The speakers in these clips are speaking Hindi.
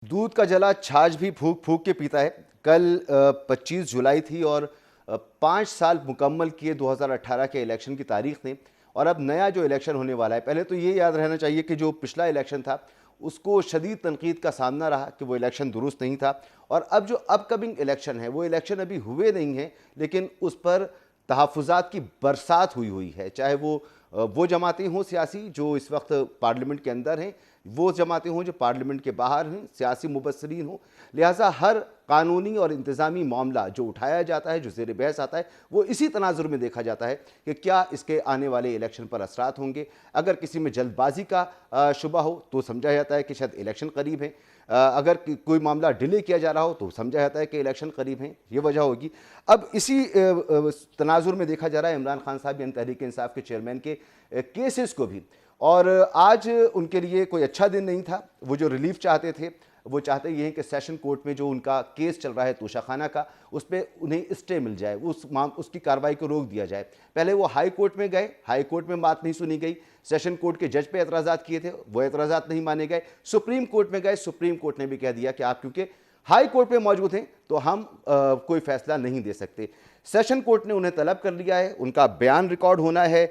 दूध का जला छाछ भी फूंक फूंक के पीता है। कल 25 जुलाई थी और 5 साल मुकम्मल किए 2018 के इलेक्शन की तारीख ने। और अब नया जो इलेक्शन होने वाला है, पहले तो ये याद रहना चाहिए कि जो पिछला इलेक्शन था उसको शदीद तनकीद का सामना रहा कि वो इलेक्शन दुरुस्त नहीं था। और अब जो अपकमिंग इलेक्शन है वो इलेक्शन अभी हुए नहीं हैं, लेकिन उस पर तहफ़्फ़ुज़ात की बरसात हुई हुई है। चाहे वो जमातें हों सियासी जो इस वक्त पार्लियामेंट के अंदर हैं, वो जमातें हों जो पार्लियामेंट के बाहर हैं, सियासी मुबस्सरीन हों। लिहाजा हर कानूनी और इंतज़ामी मामला जो उठाया जाता है, जो ज़ेर बहस आता है, वो इसी तनाजुर में देखा जाता है कि क्या इसके आने वाले इलेक्शन पर असरात होंगे। अगर किसी में जल्दबाजी का शुबा हो तो समझा जाता है कि शायद इलेक्शन करीब है। अगर कोई मामला डिले किया जा रहा हो तो समझा जाता है कि इलेक्शन करीब हैं, ये वजह होगी। अब इसी तनाजुर में देखा जा रहा है इमरान खान साहब यानी तहरीक इंसाफ के चेयरमैन के केसेस को भी। और आज उनके लिए कोई अच्छा दिन नहीं था। वो जो रिलीफ चाहते थे, वो चाहते ये हैं कि सेशन कोर्ट में जो उनका केस चल रहा है तोशाखाना का, उस पर उन्हें स्टे मिल जाए, उसकी कार्रवाई को रोक दिया जाए। पहले वो हाई कोर्ट में गए, हाई कोर्ट में बात नहीं सुनी गई। सेशन कोर्ट के जज पे एतराज़ात किए थे, वो एतराज़ात नहीं माने गए। सुप्रीम कोर्ट में गए, सुप्रीम कोर्ट ने भी कह दिया कि आप क्योंकि हाई कोर्ट में मौजूद हैं तो हम कोई फैसला नहीं दे सकते। सेशन कोर्ट ने उन्हें तलब कर लिया है, उनका बयान रिकॉर्ड होना है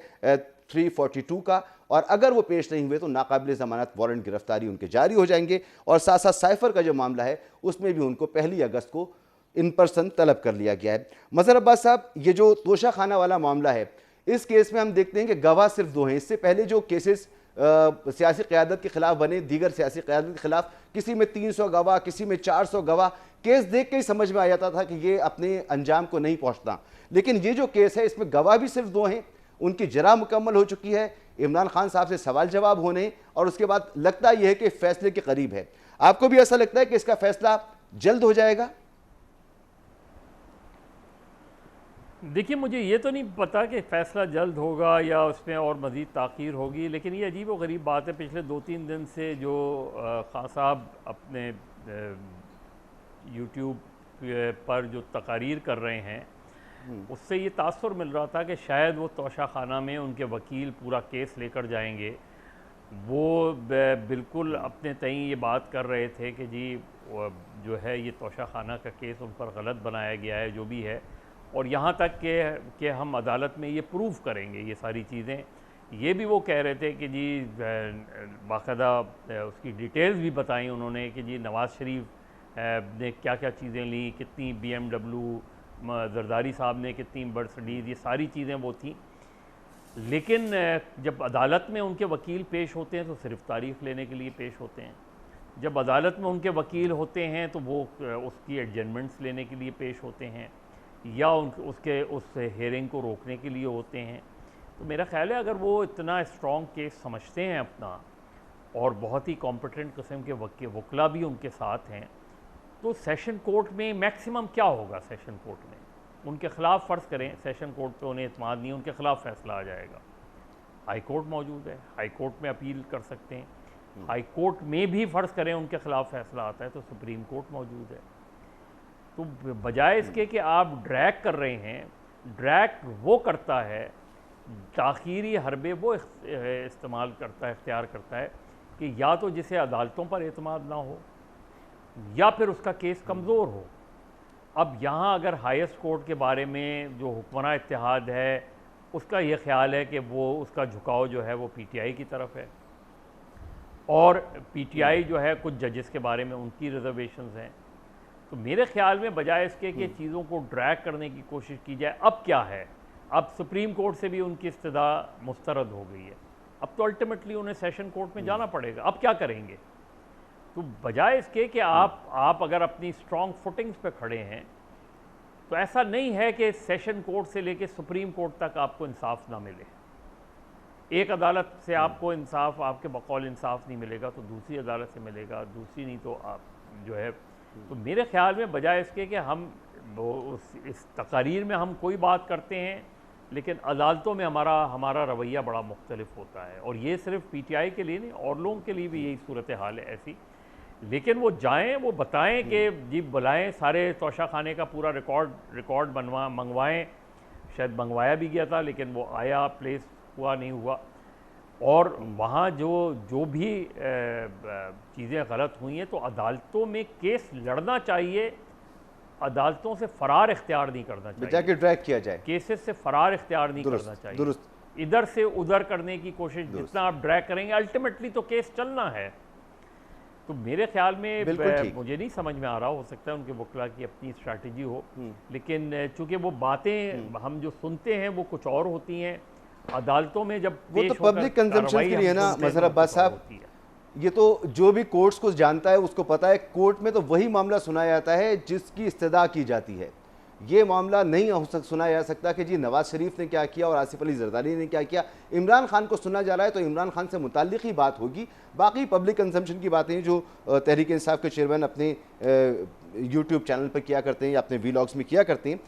342 का, और अगर वो पेश नहीं हुए तो नाकाबिल ज़मानत वारंट गिरफ्तारी उनके जारी हो जाएंगे। और साथ साथ साइफर का जो मामला है उसमें भी उनको 1 अगस्त को इन पर्सन तलब कर लिया गया है। मज़हर अब्बास साहब, ये जो तोशाखाना वाला मामला है, इस केस में हम देखते हैं कि गवाह सिर्फ 2 हैं। इससे पहले जो केसेस सियासी क़यादत के खिलाफ बने, दीगर सियासी क़यादत के खिलाफ, किसी में 300 गवाह, किसी में 400 गवाह, केस देख के ही समझ में आ जाता था कि ये अपने अंजाम को नहीं पहुँचता। लेकिन ये जो केस है इसमें गवाह भी सिर्फ 2 हैं, उनकी जरा मुकम्मल हो चुकी है, इमरान खान साहब से सवाल जवाब होने, और उसके बाद लगता यह है कि फैसले के करीब है। आपको भी ऐसा लगता है कि इसका फैसला जल्द हो जाएगा? देखिए, मुझे ये तो नहीं पता कि फ़ैसला जल्द होगा या उसमें और मज़ीद ताख़ीर होगी, लेकिन ये अजीब व गरीब बात है। पिछले 2-3 दिन से जो खान साहब अपने यूट्यूब पर जो तकारीर कर रहे हैं, उससे ये तासुर मिल रहा था कि शायद वो तोशाखाना में उनके वकील पूरा केस लेकर जाएंगे। वो बिल्कुल अपने तईं ये बात कर रहे थे कि जी जो है ये तोशाखाना का केस उन पर गलत बनाया गया है, जो भी है, और यहाँ तक कि हम अदालत में ये प्रूव करेंगे ये सारी चीज़ें। ये भी वो कह रहे थे कि जी बाकायदा उसकी डिटेल्स भी बताई उन्होंने कि जी नवाज़ शरीफ ने क्या क्या चीज़ें ली, कितनी BMW, जरदारी साहब ने कितनी मर्सिडीज़, ये सारी चीज़ें वो थी। लेकिन जब अदालत में उनके वकील पेश होते हैं तो सिर्फ तारीफ़ लेने के लिए पेश होते हैं। जब अदालत में उनके वकील होते हैं तो वो उसकी एडजमेंट्स लेने के लिए पेश होते हैं या उस हेयरिंग को रोकने के लिए होते हैं। तो मेरा ख़्याल है अगर वो इतना स्ट्रॉन्ग केस समझते हैं अपना और बहुत ही कॉम्पिटेंट किस्म के वकला भी उनके साथ हैं, तो सेशन कोर्ट में मैक्सिमम क्या होगा, सेशन कोर्ट में उनके ख़िलाफ़ फ़र्ज़ करें सेशन कोर्ट पे उन्हें इत्मीनान नहीं, उनके ख़िलाफ़ फ़ैसला आ जाएगा। हाई कोर्ट मौजूद है, हाई कोर्ट में अपील कर सकते हैं। हाई कोर्ट में भी फ़र्ज़ करें उनके ख़िलाफ़ फ़ैसला आता है तो सुप्रीम कोर्ट मौजूद है। तो बजाय इसके कि आप ड्रैग कर रहे हैं, ड्रैग वो करता है, ताख़ीरी हरबे वो इस्तेमाल करता है, इख्तियार करता है कि या तो जिसे अदालतों पर एतमाद ना हो या फिर उसका केस कमज़ोर हो। अब यहाँ अगर हाईएस्ट कोर्ट के बारे में जो हुक्मरान इत्तेहाद है उसका ये ख्याल है कि वो उसका झुकाव जो है वो PTI की तरफ है, और PTI जो है कुछ जजेस के बारे में उनकी रिजर्वेशंस हैं। तो मेरे ख्याल में बजाय इसके कि चीज़ों को ड्रैग करने की कोशिश की जाए, अब क्या है, अब सुप्रीम कोर्ट से भी उनकी इस्तदा मुस्तरद हो गई है, अब तो अल्टीमेटली उन्हें सेशन कोर्ट में जाना पड़ेगा। अब क्या करेंगे? तो बजाय इसके कि आप अगर अपनी स्ट्रॉन्ग फुटिंग्स पे खड़े हैं, तो ऐसा नहीं है कि सेशन कोर्ट से लेके सुप्रीम कोर्ट तक आपको इंसाफ ना मिले। एक अदालत से आपको इंसाफ, आपके बकौल इंसाफ नहीं मिलेगा तो दूसरी अदालत से मिलेगा, दूसरी नहीं तो आप जो है। तो मेरे ख्याल में बजाय इसके कि हम इस तकारीर में हम कोई बात करते हैं, लेकिन अदालतों में हमारा रवैया बड़ा मुख्तलिफ होता है, और ये सिर्फ PTI के लिए नहीं और लोगों के लिए भी यही सूरत हाल है ऐसी। लेकिन वो जाएं, वो बताएं कि जी बुलाएं, सारे तोशाखाने का पूरा रिकॉर्ड मंगवाएं। शायद मंगवाया भी गया था लेकिन वो आया, प्लेस हुआ नहीं हुआ। और वहाँ जो जो भी चीज़ें गलत हुई हैं तो अदालतों में केस लड़ना चाहिए, अदालतों से फरार इख्तियार नहीं करना चाहिए, जाके ड्रैग किया जाए। केसेस से फरार इख्तियार नहीं करना दुरुस्त चाहिए, दुरुस्त। इधर से उधर करने की कोशिश, जितना आप ड्रैग करेंगे अल्टीमेटली तो केस चलना है। तो मेरे ख्याल में बिल्कुल ठीक। मुझे नहीं समझ में आ रहा, हो सकता है उनके वकला की अपनी स्ट्रैटेजी हो, लेकिन चूंकि वो बातें हम जो सुनते हैं वो कुछ और होती हैं, अदालतों में जब वो तो पेश होकर पब्लिक कंजम्पशन कार्रवाई के हम लिए ना सुनते हैं मजहर तो अब्बास कुछ और साहब, होती है। ये तो जो भी कोर्ट्स को जानता है उसको पता है, कोर्ट में तो वही मामला सुनाया जाता है जिसकी इस्तदा की जाती है। ये मामला नहीं सुनाया जा सकता कि जी नवाज शरीफ ने क्या किया और आसिफ अली जरदारी ने क्या किया। इमरान खान को सुना जा रहा है तो इमरान खान से मुताल्लिक ही बात होगी। बाकी पब्लिक कंजम्पशन की बातें जो तहरीक इंसाफ के चेयरमैन अपने यूट्यूब चैनल पर किया करते हैं या अपने वीलॉग्स में किया करते हैं,